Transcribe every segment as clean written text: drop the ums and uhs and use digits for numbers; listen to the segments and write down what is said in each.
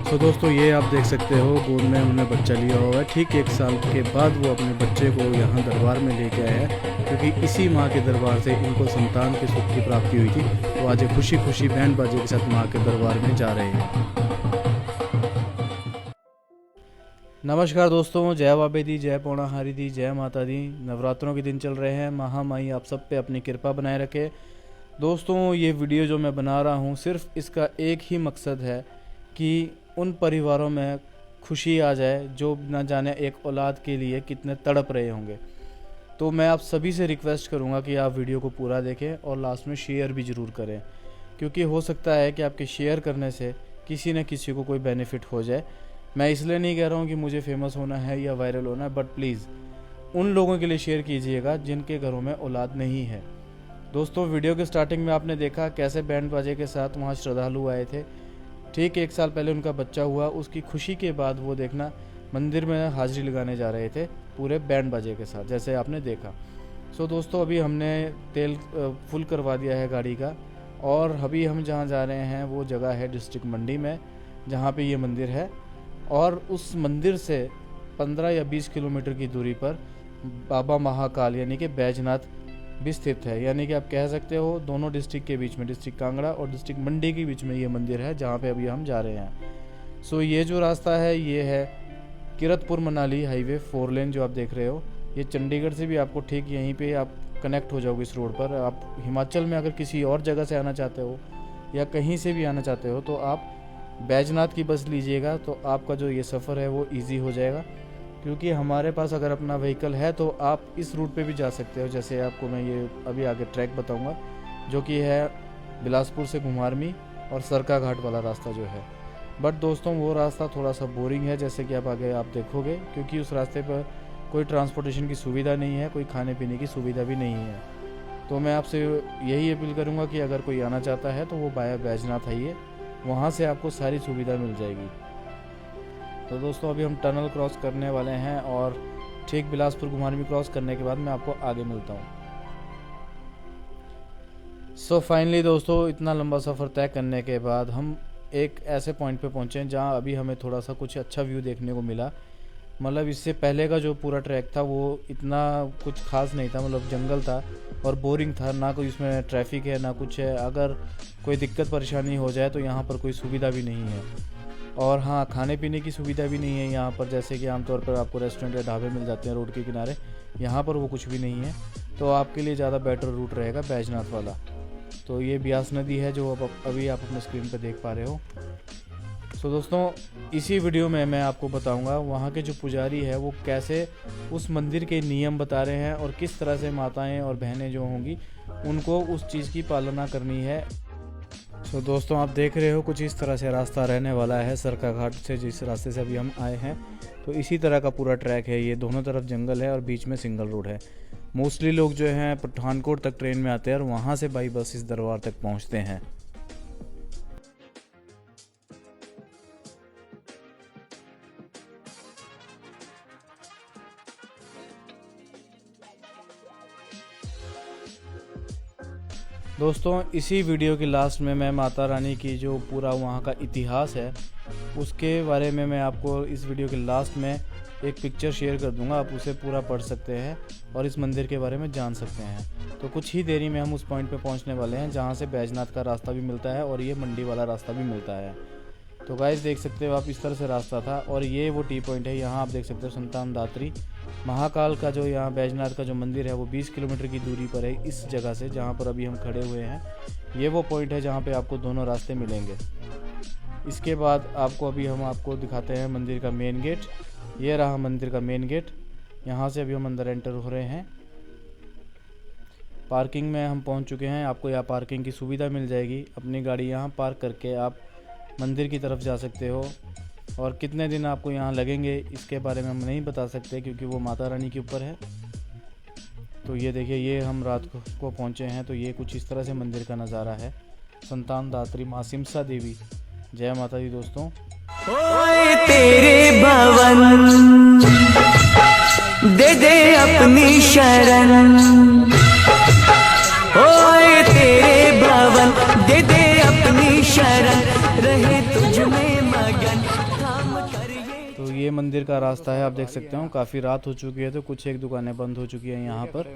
तो दोस्तों ये आप देख सकते हो गोद में उन्होंने बच्चा लिया हुआ है। ठीक 1 साल के बाद वो अपने बच्चे को यहाँ दरबार में लेके आए हैं, क्योंकि इसी माँ के दरबार से इनको संतान के सुख की प्राप्ति हुई थी। तो आज खुशी खुशी बैंड बाजे के साथ माँ के दरबार में जा रहे हैं। नमस्कार दोस्तों, जय बाबे दी, जय पौणाहारी दी, जय माता दी। नवरात्रों के दिन चल रहे हैं। महामाई आप सब पे अपनी कृपा बनाए रखे। दोस्तों ये वीडियो जो मैं बना रहा हूँ, सिर्फ इसका एक ही मकसद है कि उन परिवारों में खुशी आ जाए जो न जाने एक औलाद के लिए कितने तड़प रहे होंगे। तो मैं आप सभी से रिक्वेस्ट करूंगा कि आप वीडियो को पूरा देखें और लास्ट में शेयर भी ज़रूर करें, क्योंकि हो सकता है कि आपके शेयर करने से किसी न किसी को कोई बेनिफिट हो जाए। मैं इसलिए नहीं कह रहा हूँ कि मुझे फेमस होना है या वायरल होना है, बट प्लीज़ उन लोगों के लिए शेयर कीजिएगा जिनके घरों में औलाद नहीं है। दोस्तों वीडियो के स्टार्टिंग में आपने देखा कैसे बैंड बाजे के साथ वहाँ श्रद्धालु आए थे। ठीक 1 साल पहले उनका बच्चा हुआ, उसकी खुशी के बाद वो देखना मंदिर में हाजिरी लगाने जा रहे थे पूरे बैंड बाजे के साथ, जैसे आपने देखा। सो दोस्तों अभी हमने तेल फुल करवा दिया है गाड़ी का, और अभी हम जहाँ जा रहे हैं वो जगह है डिस्ट्रिक्ट मंडी में, जहाँ पे ये मंदिर है। और उस मंदिर से 15 या 20 किलोमीटर की दूरी पर बाबा महाकाल यानी कि बैजनाथ भी स्थित है। यानी कि आप कह सकते हो दोनों डिस्ट्रिक्ट के बीच में, डिस्ट्रिक्ट कांगड़ा और डिस्ट्रिक्ट मंडी के बीच में ये मंदिर है, जहाँ पे अभी हम जा रहे हैं। सो ये जो रास्ता है ये है किरतपुर मनाली हाईवे 4 लेन जो आप देख रहे हो। ये चंडीगढ़ से भी आपको ठीक यहीं पे आप कनेक्ट हो जाओगे इस रोड पर। आप हिमाचल में अगर किसी और जगह से आना चाहते हो या कहीं से भी आना चाहते हो तो आप बैजनाथ की बस लीजिएगा, तो आपका जो ये सफ़र है वो ईजी हो जाएगा। क्योंकि हमारे पास अगर अपना व्हीकल है तो आप इस रूट पे भी जा सकते हो। जैसे आपको मैं ये अभी आगे ट्रैक बताऊंगा जो कि है बिलासपुर से घुमारमी और सरका घाट वाला रास्ता जो है। बट दोस्तों वो रास्ता थोड़ा सा बोरिंग है, जैसे कि आप आगे आप देखोगे, क्योंकि उस रास्ते पर कोई ट्रांसपोर्टेशन की सुविधा नहीं है, कोई खाने पीने की सुविधा भी नहीं है। तो मैं आपसे यही अपील करूँगा कि अगर कोई आना चाहता है तो वो बाया बैजनाथ आइए, वहाँ से आपको सारी सुविधा मिल जाएगी। तो दोस्तों अभी हम टनल क्रॉस करने वाले हैं और ठीक बिलासपुर घुमारवी क्रॉस करने के बाद मैं आपको आगे मिलता हूँ। सो फाइनली दोस्तों इतना लंबा सफ़र तय करने के बाद हम एक ऐसे पॉइंट पे पहुँचे जहाँ अभी हमें थोड़ा सा कुछ अच्छा व्यू देखने को मिला। मतलब इससे पहले का जो पूरा ट्रैक था वो इतना कुछ खास नहीं था, मतलब जंगल था और बोरिंग था, ना कोई इसमें ट्रैफिक है ना कुछ है। अगर कोई दिक्कत परेशानी हो जाए तो यहाँ पर कोई सुविधा भी नहीं है। और हाँ, खाने पीने की सुविधा भी नहीं है यहाँ पर, जैसे कि आमतौर पर आपको रेस्टोरेंट या ढाबे मिल जाते हैं रोड के किनारे, यहाँ पर वो कुछ भी नहीं है। तो आपके लिए ज़्यादा बेटर रूट रहेगा बैजनाथ वाला। तो ये ब्यास नदी है जो अभी आप अपने स्क्रीन पर देख पा रहे हो। सो दोस्तों इसी वीडियो में मैं आपको बताऊंगा वहाँ के जो पुजारी है वो कैसे उस मंदिर के नियम बता रहे हैं और किस तरह से माताएं और बहनें जो होंगी उनको उस चीज़ की पालना करनी है। सो दोस्तों आप देख रहे हो कुछ इस तरह से रास्ता रहने वाला है सरका घाट से, जिस रास्ते से अभी हम आए हैं। तो इसी तरह का पूरा ट्रैक है। ये दोनों तरफ जंगल है और बीच में सिंगल रोड है। मोस्टली लोग जो हैं पठानकोट तक ट्रेन में आते हैं और वहाँ से बाई बस इस दरबार तक पहुँचते हैं। दोस्तों इसी वीडियो की लास्ट में मैं माता रानी की जो पूरा वहाँ का इतिहास है उसके बारे में मैं आपको इस वीडियो के लास्ट में एक पिक्चर शेयर कर दूंगा, आप उसे पूरा पढ़ सकते हैं और इस मंदिर के बारे में जान सकते हैं। तो कुछ ही देरी में हम उस पॉइंट पे पहुँचने वाले हैं जहाँ से बैजनाथ का रास्ता भी मिलता है और ये मंडी वाला रास्ता भी मिलता है। तो गाइस देख सकते हो आप इस तरह से रास्ता था और ये वो टी पॉइंट है। यहाँ आप देख सकते हो संतान दात्री महाकाल का जो यहाँ बैजनाथ का जो मंदिर है वो 20 किलोमीटर की दूरी पर है इस जगह से, जहाँ पर अभी हम खड़े हुए हैं। ये वो पॉइंट है जहाँ पे आपको दोनों रास्ते मिलेंगे। इसके बाद हम आपको दिखाते हैं मंदिर का मेन गेट। ये रहा मंदिर का मेन गेट। यहाँ से अभी हम अंदर एंटर हो रहे हैं। पार्किंग में हम पहुँच चुके हैं। आपको यहाँ पार्किंग की सुविधा मिल जाएगी। अपनी गाड़ी यहाँ पार्क करके आप मंदिर की तरफ जा सकते हो। और कितने दिन आपको यहाँ लगेंगे इसके बारे में हम नहीं बता सकते, क्योंकि वो माता रानी के ऊपर है। तो ये देखिए, ये हम रात को पहुँचे हैं। तो ये कुछ इस तरह से मंदिर का नज़ारा है। संतान दात्री माँ सिमसा देवी, जय माता दी दोस्तों। ओए तेरे भवन दे दे अपनी शरण, ओए तेरे भवन दे दे अपनी शरण, रहे तुझ में मगन। ये मंदिर का रास्ता है, आप देख सकते हो काफ़ी रात हो चुकी है तो कुछ एक दुकानें बंद हो चुकी हैं यहाँ पर।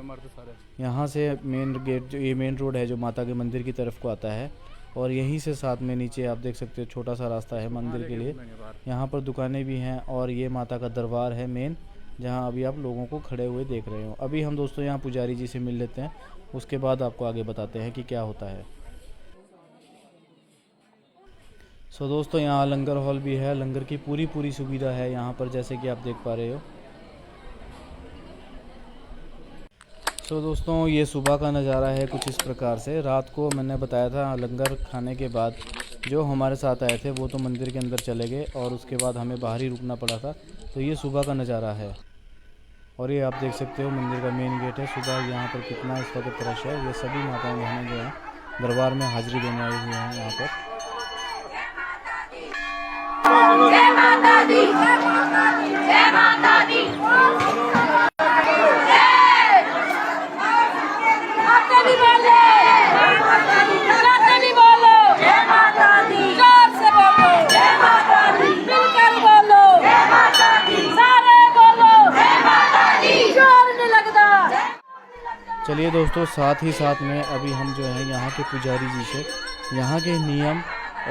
यहाँ से मेन गेट जो ये मेन रोड है जो माता के मंदिर की तरफ को आता है, और यहीं से साथ में नीचे आप देख सकते हो छोटा सा रास्ता है मंदिर के लिए। यहाँ पर दुकानें भी हैं और ये माता का दरबार है मेन, जहाँ अभी आप लोगों को खड़े हुए देख रहे हो। अभी हम दोस्तों यहाँ पुजारी जी से मिल लेते हैं, उसके बाद आपको आगे बताते हैं कि क्या होता है। सो दोस्तों यहाँ लंगर हॉल भी है, लंगर की पूरी सुविधा है यहाँ पर, जैसे कि आप देख पा रहे हो। सो दोस्तों ये सुबह का नज़ारा है कुछ इस प्रकार से। रात को मैंने बताया था लंगर खाने के बाद जो हमारे साथ आए थे वो तो मंदिर के अंदर चले गए और उसके बाद हमें बाहर ही रुकना पड़ा था। तो ये सुबह का नज़ारा है, और ये आप देख सकते हो मंदिर का मेन गेट है। सुबह यहाँ पर कितना इस वक्त रश है। ये सभी माताएं बहनें जो हैं दरबार में हाजिरी देने आई हुई हैं यहाँ पर। जय माता दी, जय माता दी, जय माता दी, माता दी बोले, माता दी बोलो, जय माता दी, जोर से बोलो, जय माता दी, मिलकर बोलो, जय माता दी, सारे बोलो, जय माता दी, जोर नहीं लगता। चलिए दोस्तों साथ ही साथ में अभी हम जो है यहाँ के पुजारी जी से यहाँ के नियम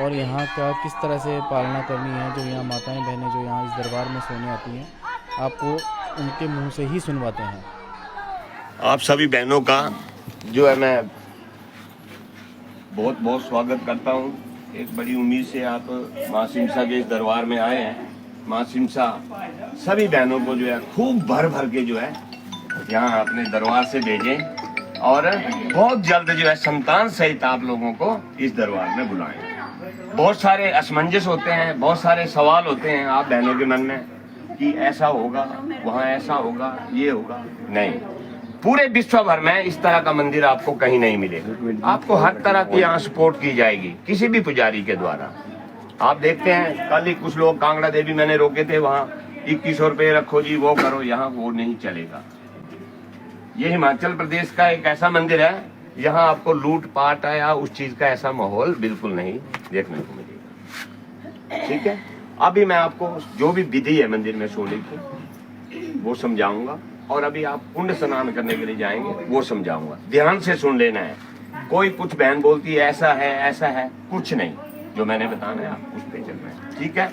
और यहाँ का किस तरह से पालना करनी है, जो यहाँ माताएं बहनें जो यहाँ इस दरबार में सोने आती हैं, आपको उनके मुंह से ही सुनवाते हैं। आप सभी बहनों का जो है मैं बहुत बहुत स्वागत करता हूँ। एक बड़ी उम्मीद से आप माँ सिमसा के इस दरबार में आए हैं। माँ सिमसा सभी बहनों को जो है खूब भर भर के जो है यहाँ अपने दरबार से भेजें और बहुत जल्द जो है संतान सहित आप लोगों को इस दरबार में बुलाएं। बहुत सारे असमंजस होते हैं, बहुत सारे सवाल होते हैं आप बहनों के मन में कि ऐसा होगा, वहाँ ऐसा होगा, ये होगा। नहीं, पूरे विश्व भर में इस तरह का मंदिर आपको कहीं नहीं मिलेगा। आपको हर तरह की यहाँ सपोर्ट की जाएगी किसी भी पुजारी के द्वारा। आप देखते हैं कल ही कुछ लोग कांगड़ा देवी मैंने रोके थे, वहाँ 2100 रुपये रखो जी, वो करो, यहाँ वो नहीं चलेगा। ये हिमाचल प्रदेश का एक ऐसा मंदिर है यहाँ आपको लूट पाट या उस चीज का ऐसा माहौल बिल्कुल नहीं देखने को मिलेगा। ठीक है, अभी मैं आपको जो भी विधि है मंदिर में सोने की वो समझाऊंगा, और अभी आप कुंड स्नान करने के लिए जाएंगे वो समझाऊंगा। ध्यान से सुन लेना है। कोई कुछ बहन बोलती है ऐसा है, कुछ नहीं, जो मैंने बताना है आप उस पे चलना है। ठीक है,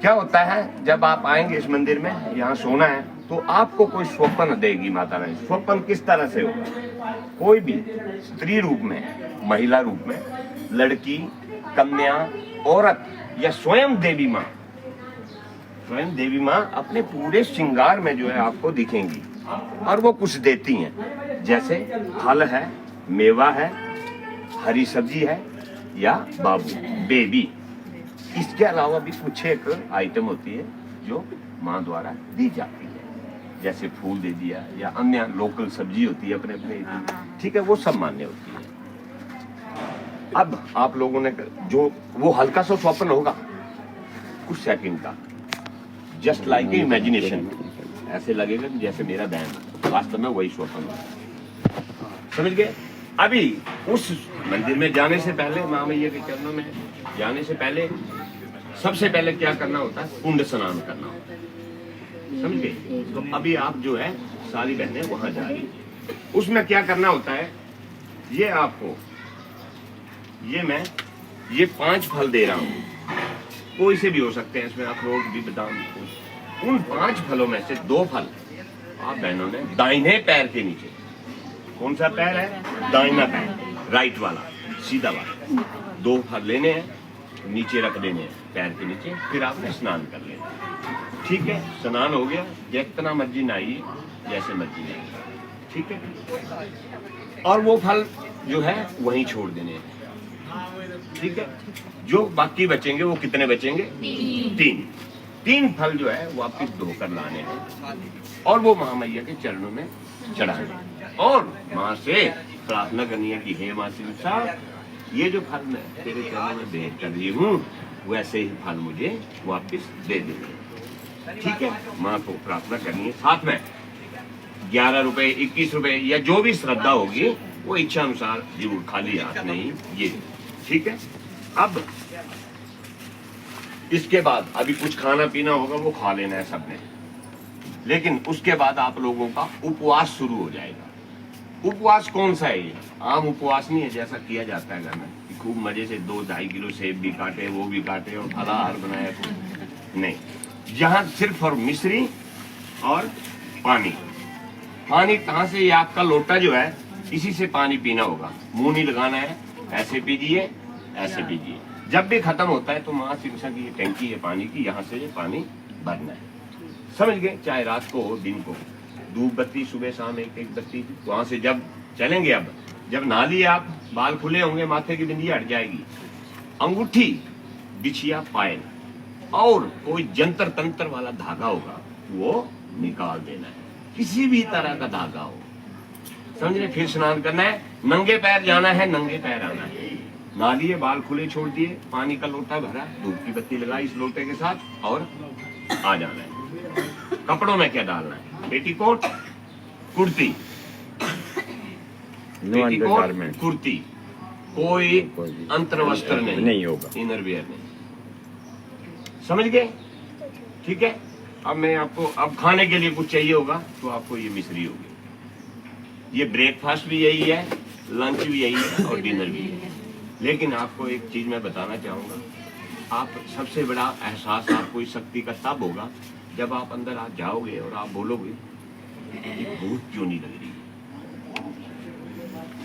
क्या होता है जब आप आएंगे इस मंदिर में, यहाँ सोना है तो आपको कोई स्वप्न देगी माता रानी। स्वप्न किस तरह से होगा? कोई भी स्त्री रूप में, महिला रूप में, लड़की, कन्या, औरत या स्वयं देवी माँ, स्वयं देवी माँ अपने पूरे श्रृंगार में जो है आपको दिखेंगी, और वो कुछ देती हैं। जैसे फल है, मेवा है, हरी सब्जी है या बाबू, बेबी। इसके अलावा भी कुछ एक आइटम होती है जो माँ द्वारा दी जाती है, जैसे फूल दे दिया या अन्य लोकल सब्जी होती है अपने अपने। ठीक है, वो सब मान्य होती है। अब आप लोगों ने जो वो हल्का सा स्वप्न होगा कुछ सेकंड का, जस्ट लाइक ए इमेजिनेशन, ऐसे लगेगा कि जैसे मेरा बहन, वास्तव में वही स्वप्न होगा। समझ गए? अभी उस मंदिर में जाने से पहले, माँ मैया के चरणों में जाने से पहले सबसे पहले क्या करना होता है? कुंड स्नान करना होता है। समझ गए? तो अभी आप जो है सारी बहनें वहां जा रही, उसमें क्या करना होता है? ये आपको मैं ये 5 फल दे रहा हूँ, कोई से भी हो सकते हैं, इसमें अखरोट भी, बादाम। उन 5 फलों में से 2 फल आप बहनों ने दाहिने पैर के नीचे, कौन सा पैर है? दाहिना पैर, राइट वाला, सीधा वाला, 2 फल लेने हैं, नीचे रख देने हैं पैर के नीचे, फिर आपने स्नान कर लेना। ठीक है, स्नान हो गया, जितना मर्जी नहाइए, जैसे मर्जी नहाइए। ठीक है, और वो फल जो है वहीं छोड़ देने हैं। ठीक है, जो बाकी बचेंगे वो कितने बचेंगे? 3 फल जो है वो आपके धोकर लाने हैं और वो महामैया के चरणों में चढ़ाने, और माँ से प्रार्थना करनी है कि हे माँ सिमसा, ये जो फल मैं तेरे चरणों में भेंट कर रही हूँ वैसे ही फल मुझे वापस दे दे। ठीक है, माँ को प्रार्थना करनी है। साथ में 11 रुपए, 21 रुपए या जो भी श्रद्धा होगी वो इच्छा अनुसार जरूर, खाली हाथ नहीं ये। ठीक है, अब इसके बाद अभी कुछ खाना पीना होगा वो खा लेना है सबने, लेकिन उसके बाद आप लोगों का उपवास शुरू हो जाएगा। उपवास कौन सा है? ये आम उपवास नहीं है जैसा किया जाता है घर में, खूब मजे से 2-2.5 किलो सेब भी काटे, वो भी काटे और फलाहार बनाया, नहीं। यहाँ सिर्फ और मिश्री और पानी। पानी कहाँ से? ये आपका लोटा जो है इसी से पानी पीना होगा, मुंह नहीं लगाना है, ऐसे पीजिए, ऐसे पीजिए। जब भी खत्म होता है तो माँ सिमसा की ये टंकी है पानी की, यहाँ से ये पानी भरना है, समझ गए? चाहे रात को हो दिन को, धूप बत्ती सुबह शाम एक बत्ती, वहां से जब चलेंगे, अब जब नहा लिए आप, बाल खुले होंगे, माथे की बिंदी हट जाएगी, अंगूठी, बिछिया, पायल और कोई जंतर तंत्र वाला धागा होगा वो निकाल देना है, किसी भी तरह का धागा हो, समझ रहे? फिर स्नान करना है, नंगे पैर जाना है, नंगे पैर आना है, नहा लिए, बाल खुले छोड़ दिए, पानी का लोटा भरा, धूप की बत्ती लगाई इस लोटे के साथ और आ जाना है। कपड़ों में क्या डालना है? पेटीकोट, कुर्ती, पेटीकोट, कुर्ती, कोई अंतर वस्त्र नहीं होगा, इनर वियर नहीं, समझ गए? ठीक है। अब मैं आपको, अब खाने के लिए कुछ चाहिए होगा तो आपको ये मिश्री होगी, ये ब्रेकफास्ट भी यही है, लंच भी यही है और डिनर भी यही है। लेकिन आपको एक चीज मैं बताना चाहूंगा, आप सबसे बड़ा एहसास आपको इस शक्ति का तब होगा जब आप अंदर आप जाओगे और आप बोलोगे ये भूत क्यों नहीं लग रही है।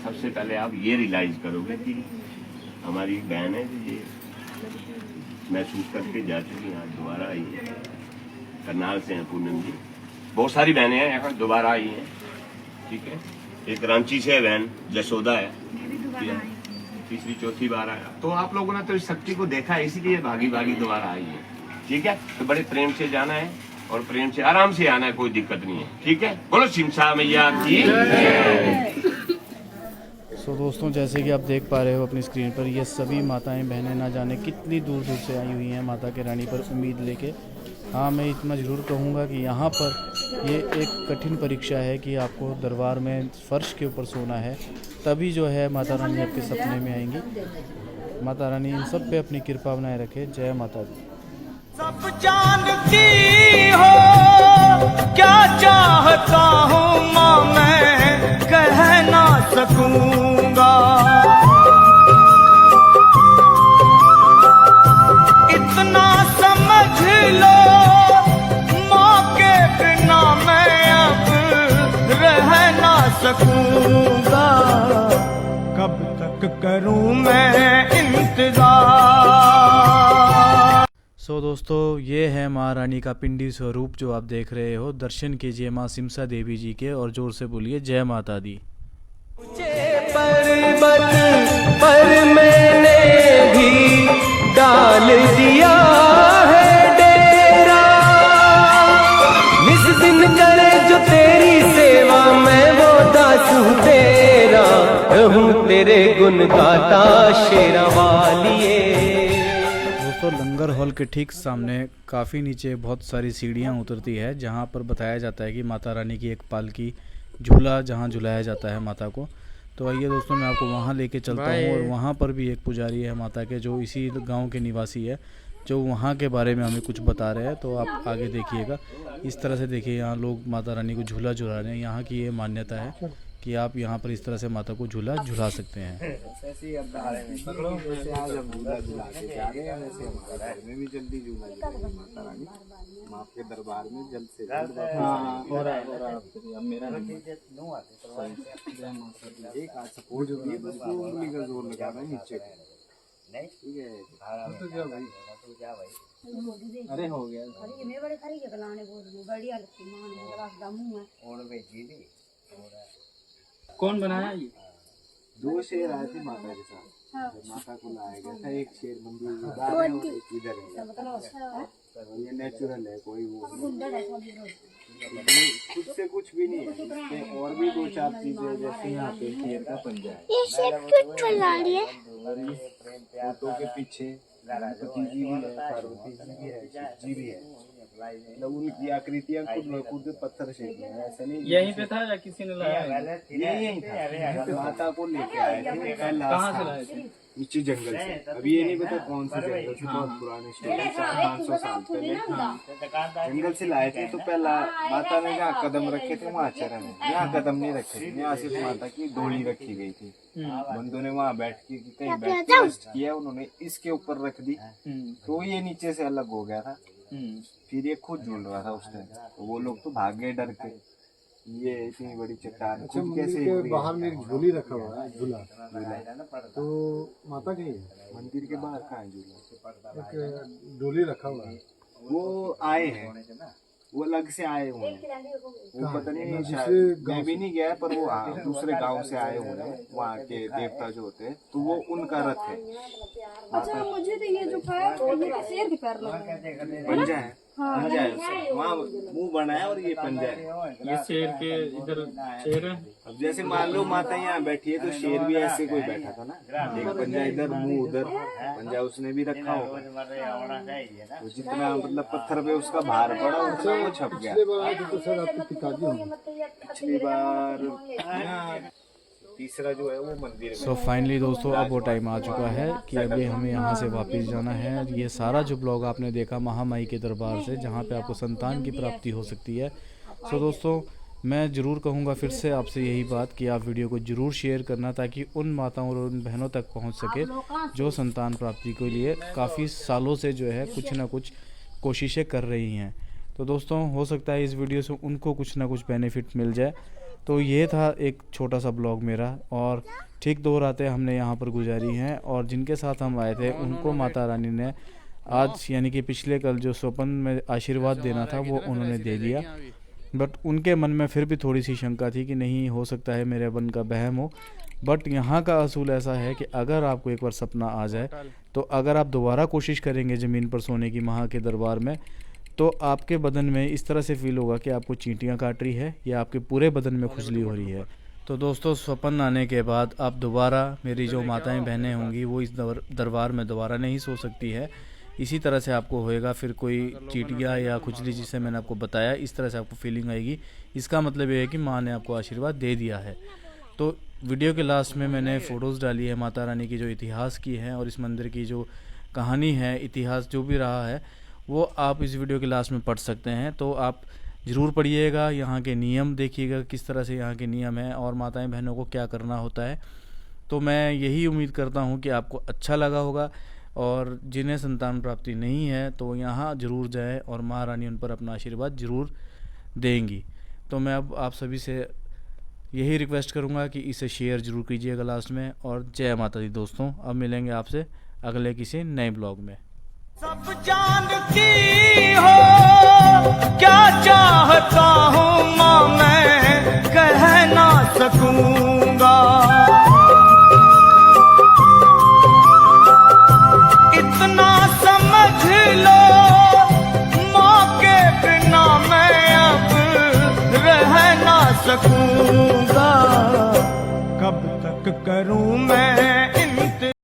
सबसे पहले आप ये रियलाइज करोगे कि हमारी एक बहन है ये महसूस करके जा चुकी है, दोबारा आई है, करनाल से हैं पूनम जी, बहुत सारी बहनें हैं यहाँ दोबारा आई हैं, ठीक है। एक रांची से है बहन, जसोदा है, तीसरी चौथी बार आया। तो आप लोगों ने तो इस शक्ति को देखा है, इसीलिए भागी भागी दोबारा आई है, ठीक है। तो बड़े प्रेम से जाना है और प्रेम से आराम से आना है, कोई दिक्कत नहीं है, ठीक है। बोलो सिमसा मैया की। सो दोस्तों, जैसे कि आप देख पा रहे हो अपनी स्क्रीन पर, ये सभी माताएं बहनें ना जाने कितनी दूर दूर से आई हुई हैं माता के रानी पर उम्मीद लेके। हाँ, मैं इतना ज़रूर कहूँगा कि यहाँ पर ये एक कठिन परीक्षा है कि आपको दरबार में फ़र्श के ऊपर सोना है, तभी जो है माता रानी आपके सपने में आएंगी। माता रानी इन सब पे अपनी कृपा बनाए रखे। जय माता दी। सब जानती हो क्या चाहता हूँ माँ, मैं कह ना सकूँगा, इतना समझ लो माँ के बिना मैं अब रह ना सकूँगा, कब तक करूँ मैं इंतजार। सो दोस्तों, ये है माँ रानी का पिंडी स्वरूप जो आप देख रहे हो। दर्शन कीजिए माँ सिमसा देवी जी के और जोर से बोलिए जय माता दी। पर्वत पर मैंने भी डाल दिया है डेरा, निस दिन करे जो तेरी सेवा, मैं वो दास हूँ तेरा, रहूं तेरे गुण गाता शेरा वालिए। दोस्तों, लंगर हॉल के ठीक सामने काफ़ी नीचे बहुत सारी सीढ़ियाँ उतरती है, जहाँ पर बताया जाता है कि माता रानी की एक पालकी झूला जहाँ झुलाया जाता है माता को। तो आइए दोस्तों, मैं आपको वहाँ लेके चलता हूँ और वहाँ पर भी एक पुजारी है माता के जो इसी गांव के निवासी है, जो वहाँ के बारे में हमें कुछ बता रहे हैं। तो आप आगे देखिएगा। इस तरह से देखिए, यहाँ लोग माता रानी को झूला झुला रहे हैं। यहाँ की ये मान्यता है कि आप यहाँ पर इस तरह से माता को झूला झुला सकते हैं। आपके दरबार में जल्द से जल्द हो रहा है। अब मेरा एक आज सपोर्ट जो है उंगली का जोर लगा रहा है नीचे, ठीक है। तो क्या भाई, अरे हो गया कौन बनाया ये? 2 शेर आए थे माता के साथ, माता को लाया गया था। एक शेर मंदिर इधर है, ये नेचुरल है, कोई वो खुद से कुछ भी नहीं है। इसमें और भी 2-4 चीजें, जैसे यहाँ पे शेर का पंजा है, फोटो के पीछे गणपति जी भी है, पार्वती जी भी है, शिव जी भी है, मतलब उनकी आकृतियां खुद पत्थर से की हैं, ऐसा नहीं। यहीं पे था या किसी ने लाया है? यही था, माता को लेके आए थे। कहाँ से लाए थे? नीचे जंगल से। अभी ये नहीं पता कौन से जंगल से, बहुत पुराने स्टोरी, 400-500 साल पहले जंगल से लाए थे। तो पहला माता ने जहाँ कदम रखे थे वहाँ चरण है, यहाँ कदम नहीं रखे थे, यहाँ सिर्फ माता की डोली रखी गई थी। बंदों ने वहाँ बैठ के कहीं बैठ के रेस्ट किया, उन्होंने इसके ऊपर रख दी तो ये नीचे से अलग हो गया था। फिर ये खुद झूल रहा था उस टाइम, तो वो लोग तो भाग गए डर के, ये इतनी बड़ी चट्टान खुद कैसे बाहर में एक झोली रखा हुआ है, झूला। तो माता कहीं है? मंदिर के बाहर कहाँ है झूला? एक डोली रखा हुआ है। वो आए हैं, वो अलग से आए हुए हैं, वो पता नहीं, शायद मैं भी नहीं गया, पर वो दूसरे गांव से आए हुए हैं। वहाँ के देवता जो होते हैं, तो वो उनका रथ है। अच्छा, मुझे तो ये जो पैर, ये शेर के पैर लग रहे हैं। पंजा है, पंजा है उसका। वहाँ मुंह बना है और ये पंजा है। ये शेर के इधर शेर है। अब जैसे मान लो माता यहाँ बैठी है, तो शेर भी ऐसे कोई बैठा था ना, एक पंजा इधर, मुंह उधर, पंजा उसने भी रखा होगा। तो जितना मतलब पत्थर पे उसका भार पड़ा, उतना वो छप गया। पिछले बार आए थे तो सर आपके पिताजी होंगे। पिछली बार यहाँ तीसरा जो है वो मंदिर में। सो फाइनली दोस्तों अब वो टाइम आ चुका है कि अभी हमें यहाँ से वापस जाना है। ये सारा जो ब्लॉग आपने देखा महामाई के दरबार से, जहाँ पे आपको संतान की प्राप्ति हो सकती है। सो दोस्तों मैं ज़रूर कहूँगा फिर से आपसे यही बात कि आप वीडियो को ज़रूर शेयर करना, ताकि उन माताओं और उन बहनों तक पहुँच सके जो संतान प्राप्ति के लिए काफ़ी सालों से जो है कुछ ना कुछ कोशिशें कर रही हैं। तो दोस्तों हो सकता है इस वीडियो से उनको कुछ ना कुछ बेनिफिट मिल जाए। तो ये था एक छोटा सा ब्लॉग मेरा, और ठीक 2 रातें हमने यहाँ पर गुजारी हैं। और जिनके साथ हम आए थे उनको माता रानी ने आज यानी कि पिछले कल जो स्वप्न में आशीर्वाद देना था वो उन्होंने दे दिया। बट उनके मन में फिर भी थोड़ी सी शंका थी कि नहीं हो सकता है मेरे मन का बहम हो। बट यहाँ का असूल ऐसा है कि अगर आपको एक बार सपना आ जाए, तो अगर आप दोबारा कोशिश करेंगे ज़मीन पर सोने की माँ के दरबार में, तो आपके बदन में इस तरह से फील होगा कि आपको चींटियाँ काट रही है या आपके पूरे बदन में खुजली हो रही है। तो दोस्तों स्वप्न आने के बाद आप दोबारा, मेरी जो माताएं बहनें होंगी वो इस दरबार में दोबारा नहीं सो सकती है। इसी तरह से आपको होएगा, फिर कोई चींटियाँ या खुजली जिसे मैंने आपको बताया, इस तरह से आपको फीलिंग आएगी। इसका मतलब ये है कि माँ ने आपको आशीर्वाद दे दिया है। तो वीडियो के लास्ट में मैंने फ़ोटोज़ डाली है माता रानी की जो इतिहास की है, और इस मंदिर की जो कहानी है, इतिहास जो भी रहा है, वो आप इस वीडियो के लास्ट में पढ़ सकते हैं। तो आप ज़रूर पढ़िएगा, यहाँ के नियम देखिएगा किस तरह से यहाँ के नियम हैं और माताएं बहनों को क्या करना होता है। तो मैं यही उम्मीद करता हूँ कि आपको अच्छा लगा होगा, और जिन्हें संतान प्राप्ति नहीं है तो यहाँ ज़रूर जाए और माँ रानी उन पर अपना आशीर्वाद ज़रूर देंगी। तो मैं अब आप सभी से यही रिक्वेस्ट करूँगा कि इसे शेयर ज़रूर कीजिएगा लास्ट में। और जय माता दी दोस्तों, अब मिलेंगे आपसे अगले किसी नए ब्लॉग में। सब जानती हो क्या चाहता हूँ माँ, मैं कह ना सकूं।